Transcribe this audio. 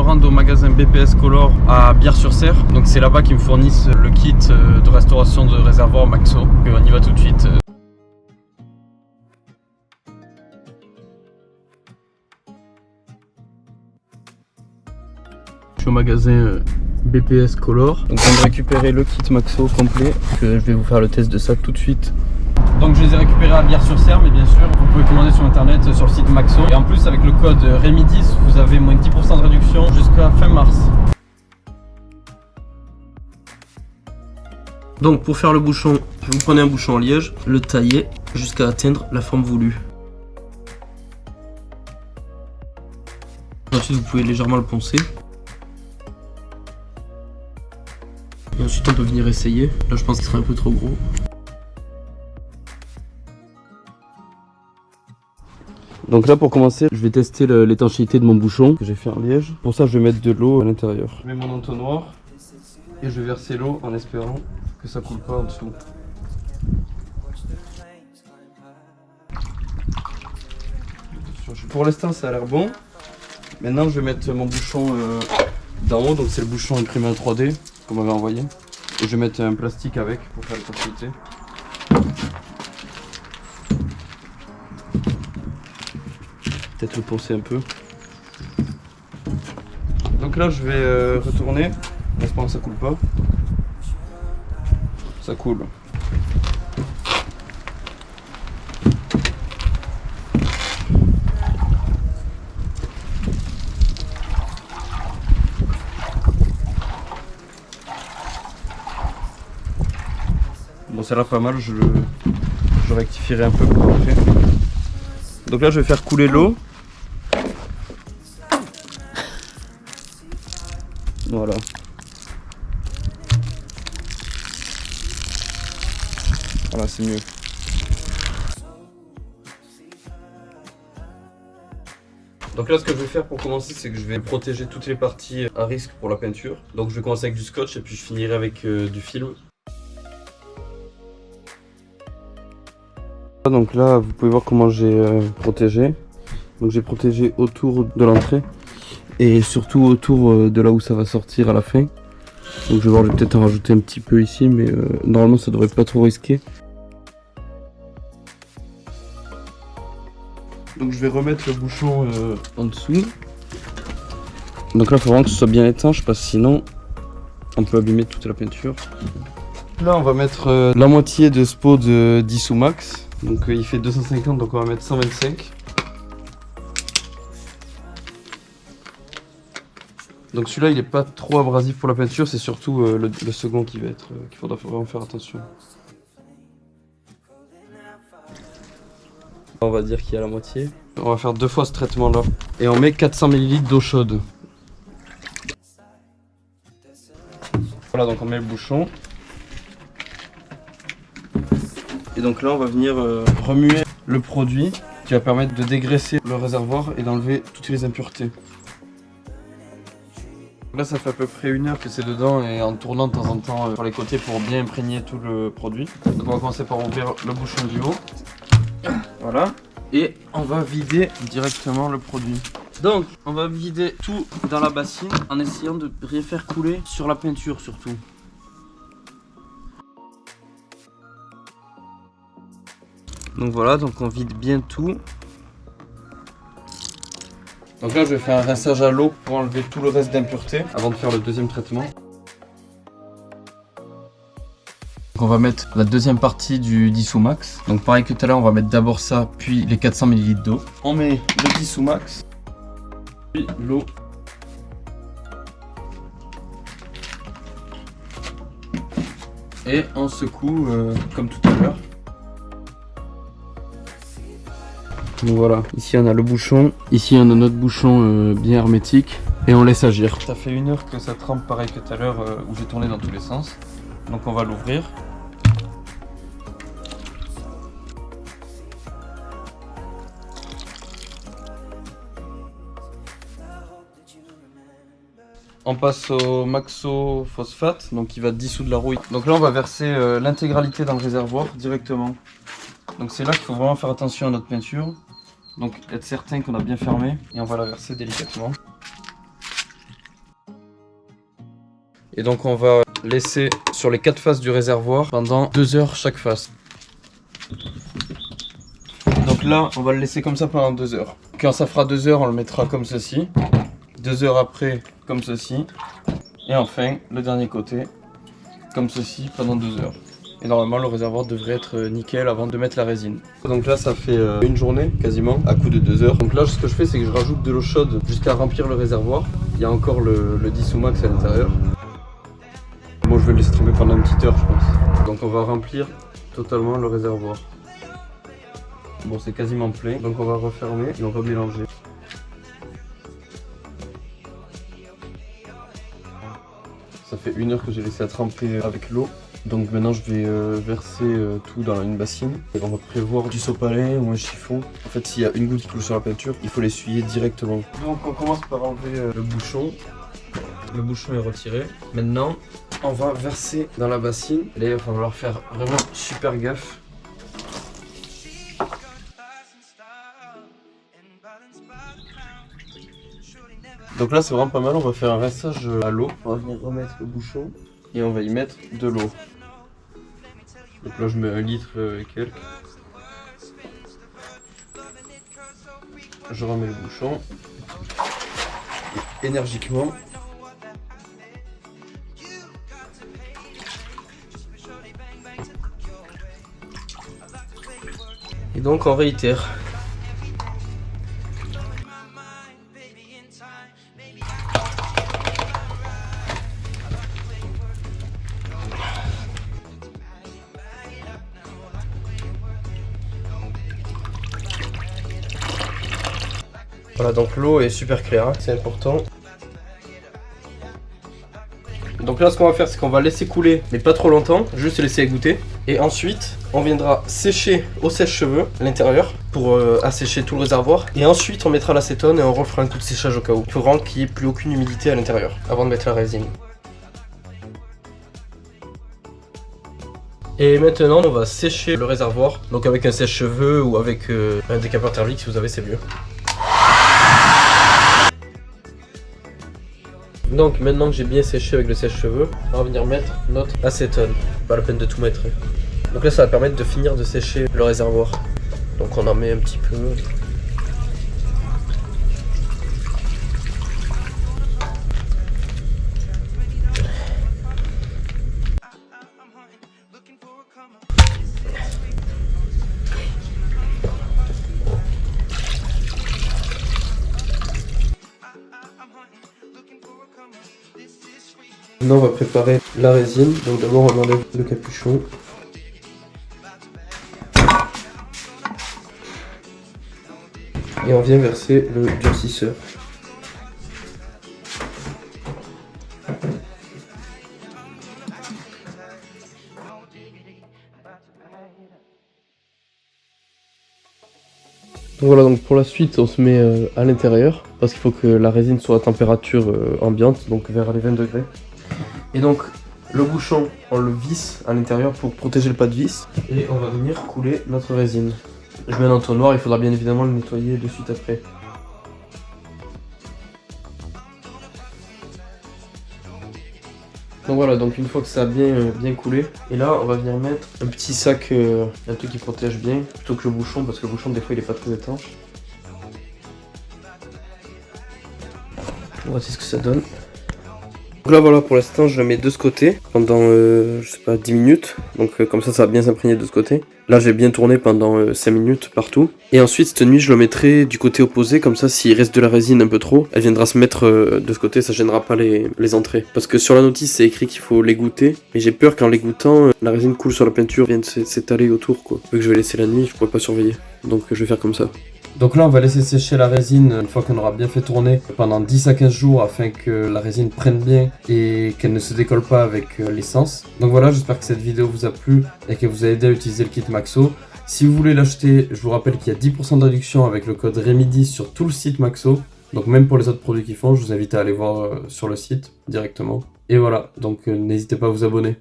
rendre au magasin BPS Color à Bière-sur-Cère. Donc c'est là-bas qu'ils me fournissent le kit de restauration de réservoir Maxo. Et on y va tout de suite. Je suis au magasin BPS Color. Donc je viens de récupérer le kit Maxo complet. Je vais vous faire le test de ça tout de suite. Donc je les ai récupérés à Bière-sur-Cère, mais bien sûr vous pouvez commander sur internet sur le site Maxo. Et en plus avec le code REMI10 vous avez moins de 10% de réduction jusqu'à fin mars. Donc pour faire le bouchon, vous prenez un bouchon en liège, le taillez jusqu'à atteindre la forme voulue. Ensuite vous pouvez légèrement le poncer. Et ensuite on peut venir essayer. Là je pense qu'il sera un peu trop gros. Donc là pour commencer, je vais tester l'étanchéité de mon bouchon que j'ai fait en liège. Pour ça je vais mettre de l'eau à l'intérieur. Je mets mon entonnoir et je vais verser l'eau en espérant que ça coule pas en dessous. Pour l'instant ça a l'air bon. Maintenant je vais mettre mon bouchon d'en haut, donc c'est le bouchon imprimé en 3D qu'on m'avait envoyé. Et je vais mettre un plastique avec pour faire l'étanchéité. Peut-être le poncer un peu. Donc là je vais retourner en espérant que ça coule pas. Ça coule. Bon ça a l'air pas mal, je rectifierai un peu pour après. Donc là je vais faire couler l'eau. Voilà. Voilà, c'est mieux. Donc là ce que je vais faire pour commencer, c'est que je vais protéger toutes les parties à risque pour la peinture. Donc je vais commencer avec du scotch et puis je finirai avec du film. Donc là vous pouvez voir comment j'ai protégé. Donc j'ai protégé autour de l'entrée et surtout autour de là où ça va sortir à la fin. Donc je vais peut-être en rajouter un petit peu ici, mais normalement ça devrait pas trop risquer. Donc je vais remettre le bouchon en dessous. Donc là il faut vraiment que ce soit bien étanche parce que sinon on peut abîmer toute la peinture. Là on va mettre la moitié de ce pot de Dissous Max. Donc il fait 250, donc on va mettre 125. Donc celui-là il est pas trop abrasif pour la peinture, c'est surtout le second qui va être qu'il faudra vraiment faire attention. On va dire qu'il y a la moitié. On va faire 2 fois ce traitement là. Et on met 400 ml d'eau chaude. Voilà, donc on met le bouchon. Et donc là on va venir remuer le produit qui va permettre de dégraisser le réservoir et d'enlever toutes les impuretés. Là ça fait à peu près 1 heure que c'est dedans et en tournant de temps en temps sur les côtés pour bien imprégner tout le produit. Donc on va commencer par ouvrir le bouchon du haut. Voilà. Et on va vider directement le produit. Donc on va vider tout dans la bassine en essayant de rien faire couler sur la peinture surtout. Donc voilà, donc on vide bien tout. Donc là je vais faire un rinçage à l'eau pour enlever tout le reste d'impureté avant de faire le deuxième traitement. Donc on va mettre la deuxième partie du Dissous Max. Donc pareil que tout à l'heure, on va mettre d'abord ça, puis les 400 ml d'eau. On met le Dissous Max, puis l'eau. Et on secoue comme tout à l'heure. Donc voilà, ici on a le bouchon, ici on a notre bouchon bien hermétique et on laisse agir. Ça fait 1 heure que ça trempe pareil que tout à l'heure où j'ai tourné dans tous les sens. Donc on va l'ouvrir. On passe au Maxo phosphate, donc il va dissoudre la rouille. Donc là on va verser l'intégralité dans le réservoir directement. Donc c'est là qu'il faut vraiment faire attention à notre peinture. Donc être certain qu'on a bien fermé et on va la verser délicatement. Et donc on va laisser sur les 4 faces du réservoir pendant 2 heures chaque face. Donc là, on va le laisser comme ça pendant 2 heures. Quand ça fera 2 heures, on le mettra comme ceci. 2 heures après, comme ceci. Et enfin, le dernier côté, comme ceci, pendant 2 heures. Et normalement, le réservoir devrait être nickel avant de mettre la résine. Donc là, ça fait une journée quasiment, à coup de 2 heures. Donc là, ce que je fais, c'est que je rajoute de l'eau chaude jusqu'à remplir le réservoir. Il y a encore le Dissoumax à l'intérieur. Bon, je vais le laisser tremper pendant une petite heure, je pense. Donc on va remplir totalement le réservoir. Bon, c'est quasiment plein, donc on va refermer et on va mélanger. Ça fait 1 heure que j'ai laissé à tremper avec l'eau. Donc maintenant je vais verser tout dans une bassine. Et on va prévoir du sopalin ou un chiffon. En fait, s'il y a une goutte qui coule sur la peinture, il faut l'essuyer directement. Donc on commence par enlever le bouchon. Le bouchon est retiré. Maintenant, on va verser dans la bassine. Et là, il va falloir faire vraiment super gaffe. Donc là, c'est vraiment pas mal. On va faire un rinçage à l'eau. On va venir remettre le bouchon et on va y mettre de l'eau. Donc là, je mets 1 litre et quelques. Je remets le bouchon. Et énergiquement. Et donc on réitère. Voilà, donc l'eau est super claire, hein, c'est important. Donc là, ce qu'on va faire, c'est qu'on va laisser couler, mais pas trop longtemps, juste laisser égoutter. Et ensuite, on viendra sécher au sèche-cheveux l'intérieur pour assécher tout le réservoir. Et ensuite, on mettra l'acétone et on refera un coup de séchage au cas où. Il faut vraiment qu'il n'y ait plus aucune humidité à l'intérieur avant de mettre la résine. Et maintenant, on va sécher le réservoir. Donc avec un sèche-cheveux ou avec un décapeur thermique, si vous avez, c'est mieux. Donc maintenant que j'ai bien séché avec le sèche-cheveux, on va venir mettre notre acétone. Pas la peine de tout mettre. Donc là, ça va permettre de finir de sécher le réservoir. Donc on en met un petit peu. Maintenant, on va préparer la résine. Donc d'abord, on enlève le capuchon. Et on vient verser le durcisseur. Donc voilà, donc pour la suite, on se met à l'intérieur parce qu'il faut que la résine soit à température ambiante, donc vers les 20 degrés. Et donc le bouchon, on le visse à l'intérieur pour protéger le pas de vis. Et on va venir couler notre résine. Je mets un entonnoir, il faudra bien évidemment le nettoyer de suite après. Donc voilà, donc une fois que ça a bien coulé, et là on va venir mettre un petit sac, un truc qui protège bien, plutôt que le bouchon, parce que le bouchon des fois il est pas très étanche. On va voir ce que ça donne. Donc là voilà, pour l'instant je le mets de ce côté pendant je sais pas 10 minutes, donc comme ça va bien s'imprégner de ce côté. Là j'ai bien tourné pendant 5 minutes partout. Et ensuite cette nuit je le mettrai du côté opposé, comme ça s'il reste de la résine un peu trop, elle viendra se mettre de ce côté, ça gênera pas les entrées. Parce que sur la notice c'est écrit qu'il faut l'égoutter, mais j'ai peur qu'en l'égouttant, la résine coule sur la peinture, vienne s'étaler autour quoi. Vu que je vais laisser la nuit, je pourrais pas surveiller, donc je vais faire comme ça. Donc là on va laisser sécher la résine une fois qu'on aura bien fait tourner pendant 10 à 15 jours afin que la résine prenne bien et qu'elle ne se décolle pas avec l'essence. Donc voilà, j'espère que cette vidéo vous a plu et que vous a aidé à utiliser le kit Maxo. Si vous voulez l'acheter, je vous rappelle qu'il y a 10% de réduction avec le code REMIDI sur tout le site Maxo. Donc même pour les autres produits qu'ils font, je vous invite à aller voir sur le site directement. Et voilà, donc n'hésitez pas à vous abonner.